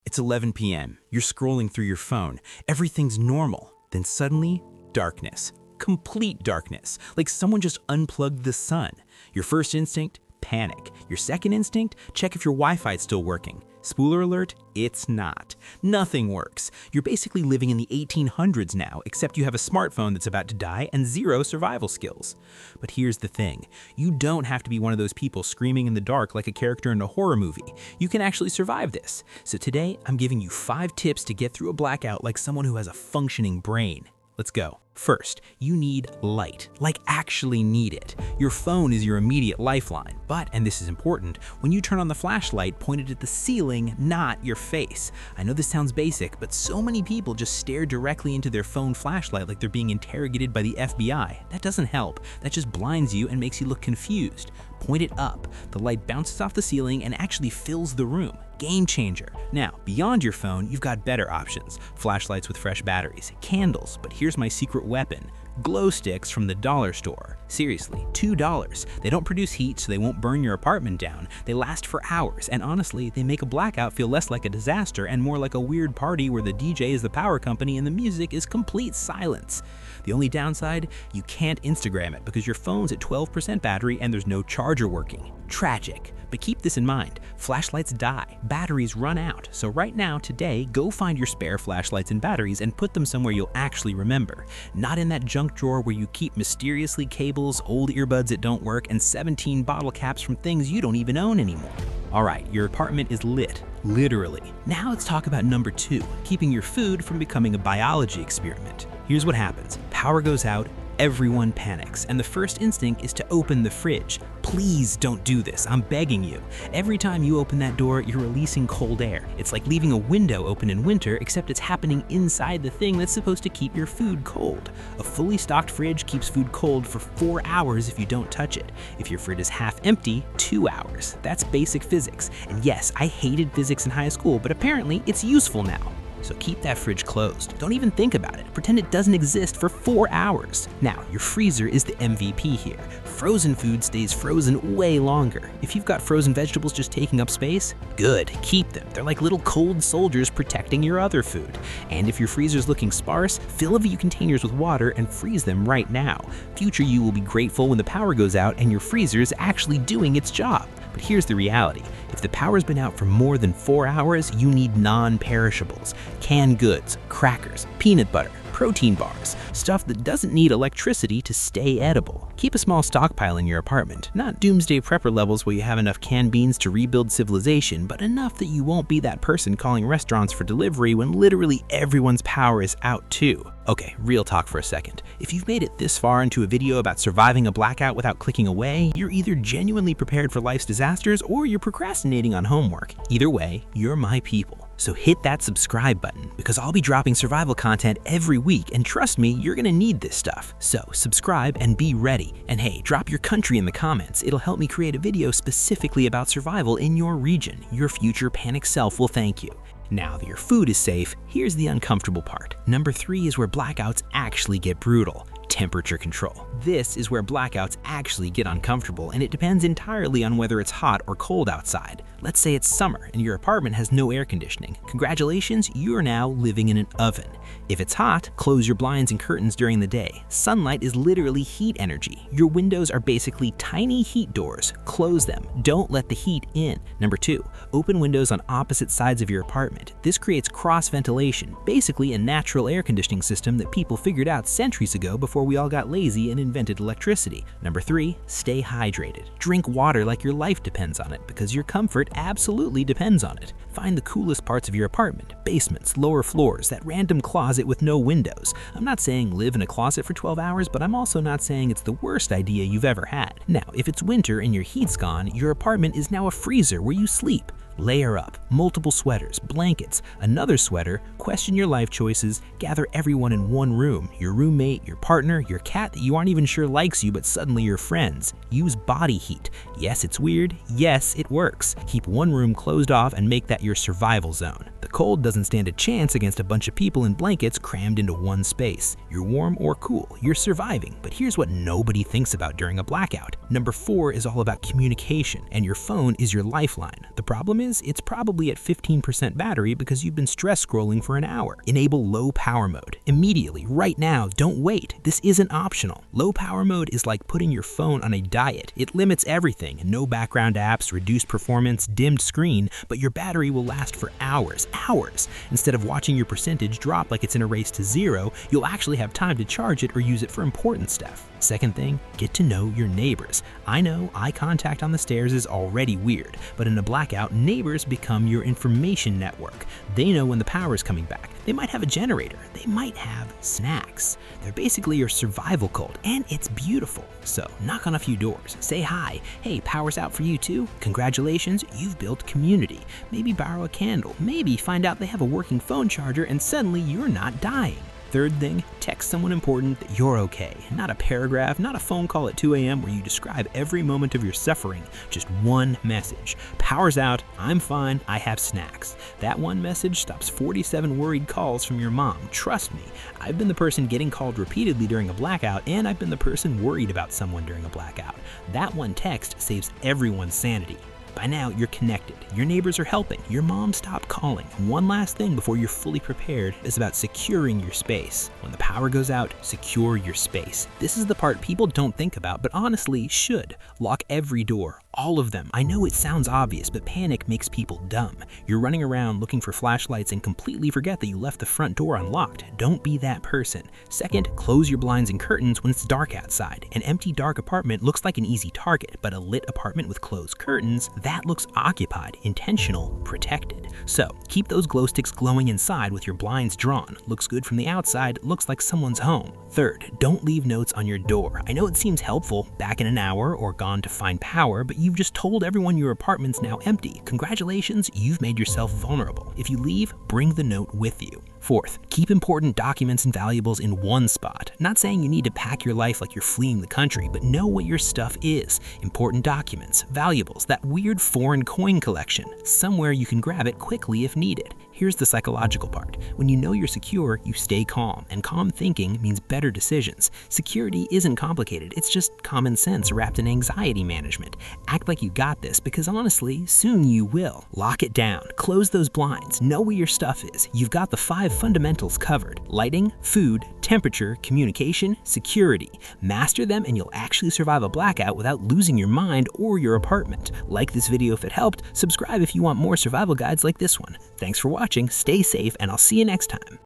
It's 11 p.m. You're scrolling through your phone. Everything's normal. Then suddenly, darkness. Complete darkness. Like someone just unplugged the sun. Your first instinct? Panic. Your second instinct? Check if your Wi-Fi is still working. Spoiler alert, it's not. Nothing works. You're basically living in the 1800s now, except you have a smartphone that's about to die and zero survival skills. But here's the thing. You don't have to be one of those people screaming in the dark like a character in a horror movie. You can actually survive this. So today, I'm giving you 5 tips to get through a blackout like someone who has a functioning brain. Let's go. First, you need light, like actually need it. Your phone is your immediate lifeline, but, and this is important, when you turn on the flashlight, point it at the ceiling, not your face. I know this sounds basic, but so many people just stare directly into their phone flashlight like they're being interrogated by the FBI. That doesn't help. That just blinds you and makes you look confused. Point it up. The light bounces off the ceiling and actually fills the room. Game changer. Now, beyond your phone, you've got better options. Flashlights with fresh batteries, candles, but here's my secret weapon. Glow sticks from the dollar store. Seriously, $2. They don't produce heat, so they won't burn your apartment down. They last for hours, and honestly, they make a blackout feel less like a disaster and more like a weird party where the DJ is the power company and the music is complete silence. The only downside, you can't Instagram it because your phone's at 12% battery and there's no charger working. Tragic. But keep this in mind, flashlights die, batteries run out. So right now, today, go find your spare flashlights and batteries and put them somewhere you'll actually remember. Not in that junk drawer where you keep mysteriously cables, old earbuds that don't work, and 17 bottle caps from things you don't even own anymore. All right, your apartment is lit, literally. Now let's talk about number 2, keeping your food from becoming a biology experiment. Here's what happens. Power goes out, everyone panics, and the first instinct is to open the fridge. Please don't do this, I'm begging you. Every time you open that door, you're releasing cold air. It's like leaving a window open in winter, except it's happening inside the thing that's supposed to keep your food cold. A fully stocked fridge keeps food cold for 4 hours if you don't touch it. If your fridge is half empty, 2 hours. That's basic physics. And yes, I hated physics in high school, but apparently it's useful now. So keep that fridge closed. Don't even think about it. Pretend it doesn't exist for 4 hours. Now, your freezer is the MVP here. Frozen food stays frozen way longer. If you've got frozen vegetables just taking up space, good, keep them. They're like little cold soldiers protecting your other food. And if your freezer's looking sparse, fill a few containers with water and freeze them right now. Future you will be grateful when the power goes out and your freezer is actually doing its job. But here's the reality. If the power's been out for more than 4 hours, you need non-perishables. Canned goods, crackers, peanut butter, protein bars, stuff that doesn't need electricity to stay edible. Keep a small stockpile in your apartment, not doomsday prepper levels where you have enough canned beans to rebuild civilization, but enough that you won't be that person calling restaurants for delivery when literally everyone's power is out too. Okay, real talk for a second. If you've made it this far into a video about surviving a blackout without clicking away, you're either genuinely prepared for life's disasters or you're procrastinating on homework. Either way, you're my people. So hit that subscribe button because I'll be dropping survival content every week, and trust me, you're gonna need this stuff. So subscribe and be ready. And hey, drop your country in the comments. It'll help me create a video specifically about survival in your region. Your future panic self will thank you. Now that your food is safe, here's the uncomfortable part. Number 3 is where blackouts actually get brutal. Temperature control. This is where blackouts actually get uncomfortable, and it depends entirely on whether it's hot or cold outside. Let's say it's summer and your apartment has no air conditioning. Congratulations, you're now living in an oven. If it's hot, close your blinds and curtains during the day. Sunlight is literally heat energy. Your windows are basically tiny heat doors. Close them. Don't let the heat in. Number 2, open windows on opposite sides of your apartment. This creates cross ventilation, basically a natural air conditioning system that people figured out centuries ago before we all got lazy and invented electricity. Number 3, stay hydrated. Drink water like your life depends on it, because your comfort absolutely depends on it. Find the coolest parts of your apartment, basements, lower floors, that random closet with no windows. I'm not saying live in a closet for 12 hours, but I'm also not saying it's the worst idea you've ever had. Now, if it's winter and your heat's gone, your apartment is now a freezer where you sleep. Layer up, multiple sweaters, blankets, another sweater, question your life choices, gather everyone in one room, your roommate, your partner, your cat that you aren't even sure likes you but suddenly you're friends. Use body heat. Yes, it's weird. Yes, it works. Keep one room closed off and make that your survival zone. The The cold doesn't stand a chance against a bunch of people in blankets crammed into one space. You're warm or cool, you're surviving, but here's what nobody thinks about during a blackout. Number 4 is all about communication, and your phone is your lifeline. The problem is, it's probably at 15% battery because you've been stress scrolling for an hour. Enable low power mode. Immediately, right now, don't wait. This isn't optional. Low power mode is like putting your phone on a diet. It limits everything. No background apps, reduced performance, dimmed screen, but your battery will last for hours. Instead of watching your percentage drop like it's in a race to zero, you'll actually have time to charge it or use it for important stuff. Second thing, get to know your neighbors. I know eye contact on the stairs is already weird, but in a blackout, neighbors become your information network. They know when the power is coming back. They might have a generator. They might have snacks. They're basically your survival code, and it's beautiful. So knock on a few doors, say hi. Hey, power's out for you too? Congratulations, you've built community. Maybe borrow a candle. Maybe find out they have a working phone charger and suddenly you're not dying. Third thing, text someone important that you're okay. Not a paragraph, not a phone call at 2 a.m. where you describe every moment of your suffering. Just one message. Power's out, I'm fine, I have snacks. That one message stops 47 worried calls from your mom. Trust me, I've been the person getting called repeatedly during a blackout, and I've been the person worried about someone during a blackout. That one text saves everyone's sanity. By now, you're connected. Your neighbors are helping. Your mom stopped calling. One last thing before you're fully prepared is about securing your space. When the power goes out, secure your space. This is the part people don't think about, but honestly should. Lock every door. All of them. I know it sounds obvious, but panic makes people dumb. You're running around looking for flashlights and completely forget that you left the front door unlocked. Don't be that person. Second, close your blinds and curtains when it's dark outside. An empty, dark apartment looks like an easy target, but a lit apartment with closed curtains, that looks occupied, intentional, protected. So, keep those glow sticks glowing inside with your blinds drawn. Looks good from the outside, looks like someone's home. Third, don't leave notes on your door. I know it seems helpful, back in an hour or gone to find power, but you've just told everyone your apartment's now empty. Congratulations, you've made yourself vulnerable. If you leave, bring the note with you. Fourth, keep important documents and valuables in one spot. Not saying you need to pack your life like you're fleeing the country, but know what your stuff is. Important documents, valuables, that weird foreign coin collection. Somewhere you can grab it quickly if needed. Here's the psychological part. When you know you're secure, you stay calm, and calm thinking means better decisions. Security isn't complicated, it's just common sense wrapped in anxiety management. Act like you got this, because honestly, soon you will. Lock it down, close those blinds, know where your stuff is. You've got the 5 fundamentals covered: lighting, food, temperature, communication, security. Master them and you'll actually survive a blackout without losing your mind or your apartment. Like this video if it helped, subscribe if you want more survival guides like this one. Thanks for watching, stay safe, and I'll see you next time.